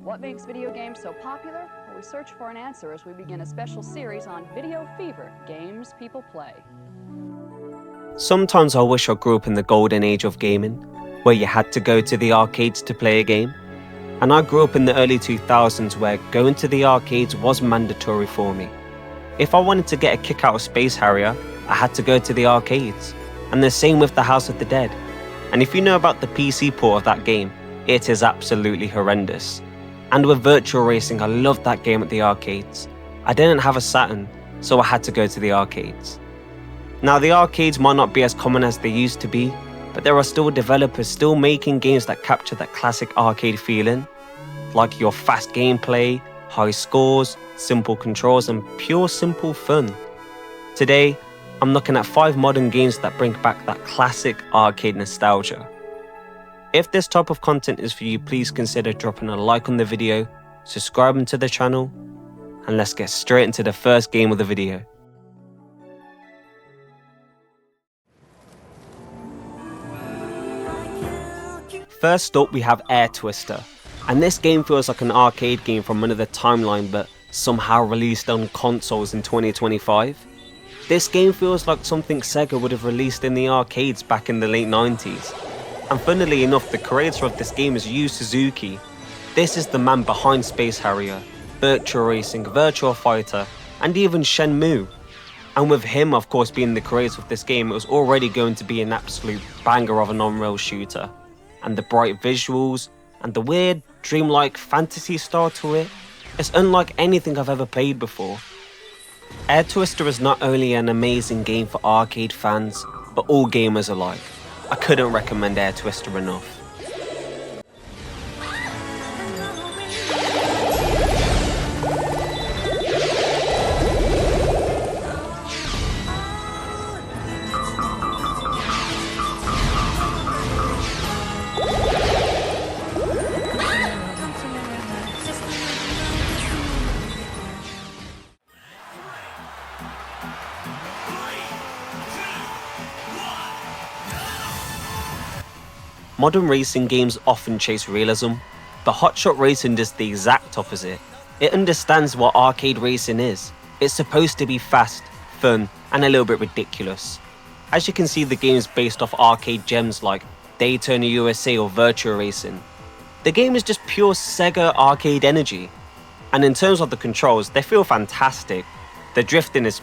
What makes video games so popular? Well, we search for an answer as we begin a special series on Video Fever, games people play. Sometimes I wish I grew up in the golden age of gaming, where you had to go to the arcades to play a game. And I grew up in the early 2000s where going to the arcades was mandatory for me. If I wanted to get a kick out of Space Harrier, I had to go to the arcades. And the same with the House of the Dead. And if you know about the PC port of that game, it is absolutely horrendous. And with Virtual Racing, I loved that game at the arcades. I didn't have a Saturn, so I had to go to the arcades. Now the arcades might not be as common as they used to be, but there are still developers still making games that capture that classic arcade feeling, like your fast gameplay, high scores, simple controls and pure simple fun. Today, I'm looking at 5 modern games that bring back that classic arcade nostalgia. If this type of content is for you, please consider dropping a like on the video, subscribing to the channel, and let's get straight into the first game of the video. First up we have Air Twister, and this game feels like an arcade game from another timeline but somehow released on consoles in 2025. This game feels like something Sega would have released in the arcades back in the late 90s. And funnily enough, the creator of this game is Yu Suzuki. This is the man behind Space Harrier, Virtual Racing, Virtua Fighter, and even Shenmue. And with him of course being the creator of this game, it was already going to be an absolute banger of an on-rail shooter. And the bright visuals, and the weird, dreamlike fantasy style to it, it's unlike anything I've ever played before. Air Twister is not only an amazing game for arcade fans, but all gamers alike. I couldn't recommend Air Twister enough. Modern racing games often chase realism, but Hotshot Racing does the exact opposite. It understands what arcade racing is. It's supposed to be fast, fun, and a little bit ridiculous. As you can see, the game is based off arcade gems like Daytona USA or Virtua Racing. The game is just pure Sega arcade energy. And in terms of the controls, they feel fantastic. The drifting is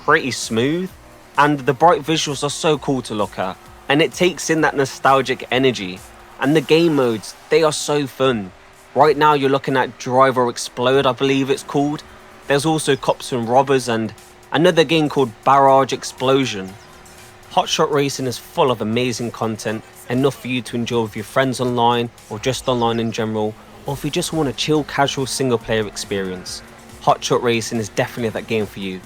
pretty smooth, and the bright visuals are so cool to look at. And it takes in that nostalgic energy. And the game modes, they are so fun. Right now you're looking at Drive or Explode, I believe it's called. There's also Cops and Robbers and another game called Barrage Explosion. Hotshot Racing is full of amazing content, enough for you to enjoy with your friends online or just online in general, or if you just want a chill casual single player experience. Hotshot Racing is definitely that game for you.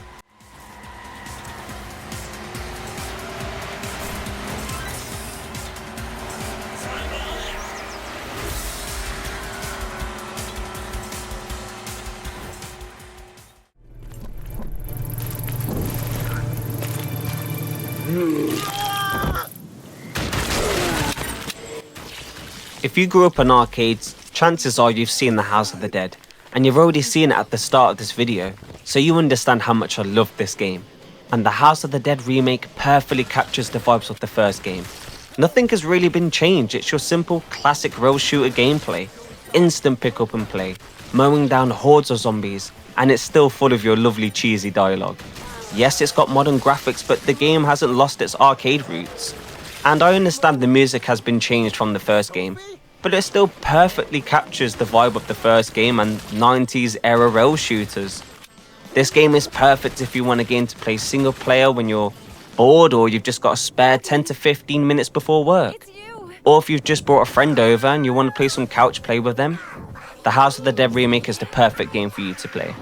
If you grew up in arcades, chances are you've seen the House of the Dead, and you've already seen it at the start of this video, so you understand how much I love this game. And the House of the Dead remake perfectly captures the vibes of the first game. Nothing has really been changed, it's your simple classic rail shooter gameplay, instant pick up and play, mowing down hordes of zombies, and it's still full of your lovely cheesy dialogue. Yes, it's got modern graphics, but the game hasn't lost its arcade roots. And I understand the music has been changed from the first game, but it still perfectly captures the vibe of the first game and 90s era rail shooters. This game is perfect if you want a game to play single player when you're bored or you've just got a spare 10 to 15 minutes before work. Or if you've just brought a friend over and you want to play some couch play with them, the House of the Dead remake is the perfect game for you to play.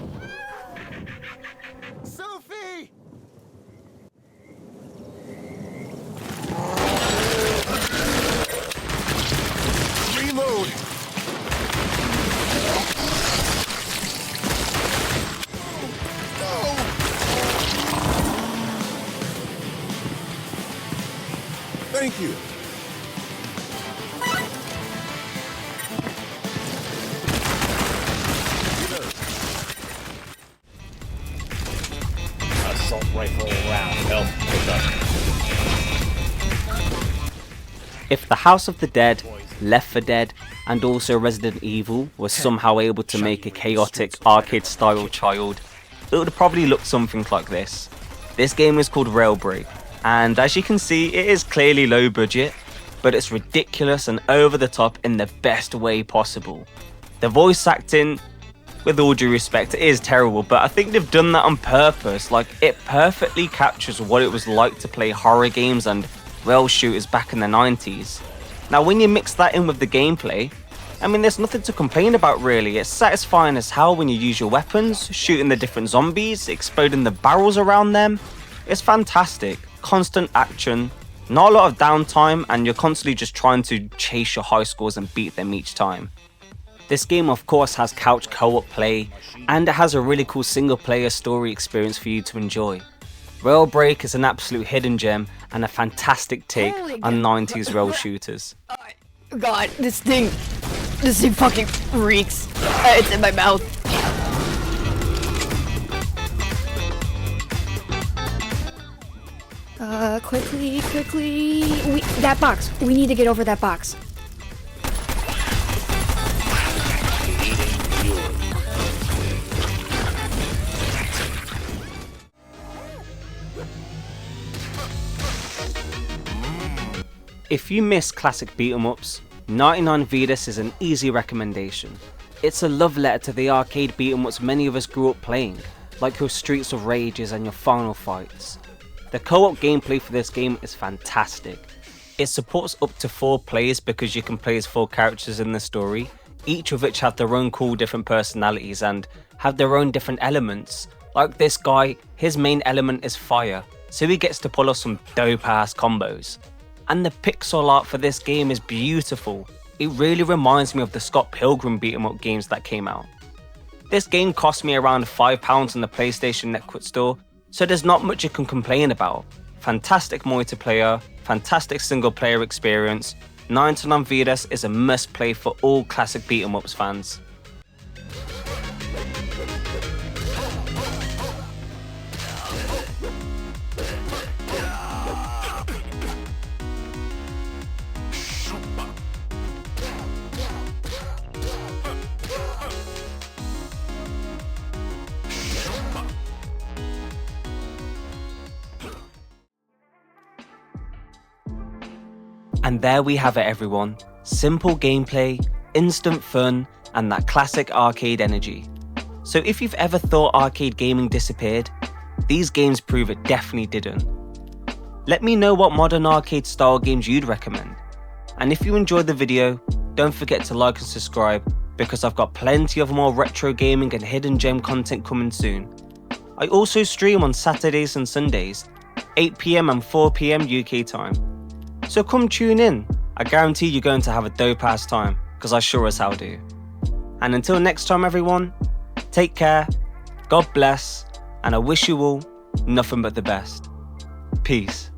Thank you. rifle round. Help, pick up. If the House of the Dead, Left 4 Dead, and also Resident Evil was somehow able to make a chaotic arcade-style child, it would probably look something like this. This game is called Railbreak, and as you can see, it is clearly low budget, but it's ridiculous and over the top in the best way possible. The voice acting, with all due respect, it is terrible, but I think they've done that on purpose. Like, it perfectly captures what it was like to play horror games and rail shooters back in the 90s. Now, when you mix that in with the gameplay, I mean, there's nothing to complain about really. It's satisfying as hell when you use your weapons, shooting the different zombies, exploding the barrels around them. It's fantastic. Constant action, not a lot of downtime, and you're constantly just trying to chase your high scores and beat them each time. This game of course has couch co-op play, and it has a really cool single player story experience for you to enjoy. Railbreak is an absolute hidden gem and a fantastic take on 90s rail shooters. God, this thing fucking reeks. It's in my mouth. Quickly. That box. We need to get over that box. If you miss classic beat-em-ups, 99 Vidas is an easy recommendation. It's a love letter to the arcade beat-em-ups many of us grew up playing, like your Streets of Rages and your Final Fights. The co-op gameplay for this game is fantastic. It supports up to 4 players because you can play as 4 characters in the story, each of which have their own cool different personalities and have their own different elements. Like this guy, his main element is fire, so he gets to pull off some dope ass combos. And the pixel art for this game is beautiful. It really reminds me of the Scott Pilgrim beat-em-up games that came out. This game cost me around £5 in the PlayStation Network store, so there's not much you can complain about. Fantastic multiplayer, fantastic single player experience. 99 Vidas is a must play for all classic beat-em-ups fans. And there we have it everyone, simple gameplay, instant fun, and that classic arcade energy. So if you've ever thought arcade gaming disappeared, these games prove it definitely didn't. Let me know what modern arcade style games you'd recommend. And if you enjoyed the video, don't forget to like and subscribe because I've got plenty of more retro gaming and hidden gem content coming soon. I also stream on Saturdays and Sundays, 8 PM and 4 PM UK time. So come tune in, I guarantee you're going to have a dope ass time, because I sure as hell do. And until next time everyone, take care, God bless, and I wish you all nothing but the best. Peace.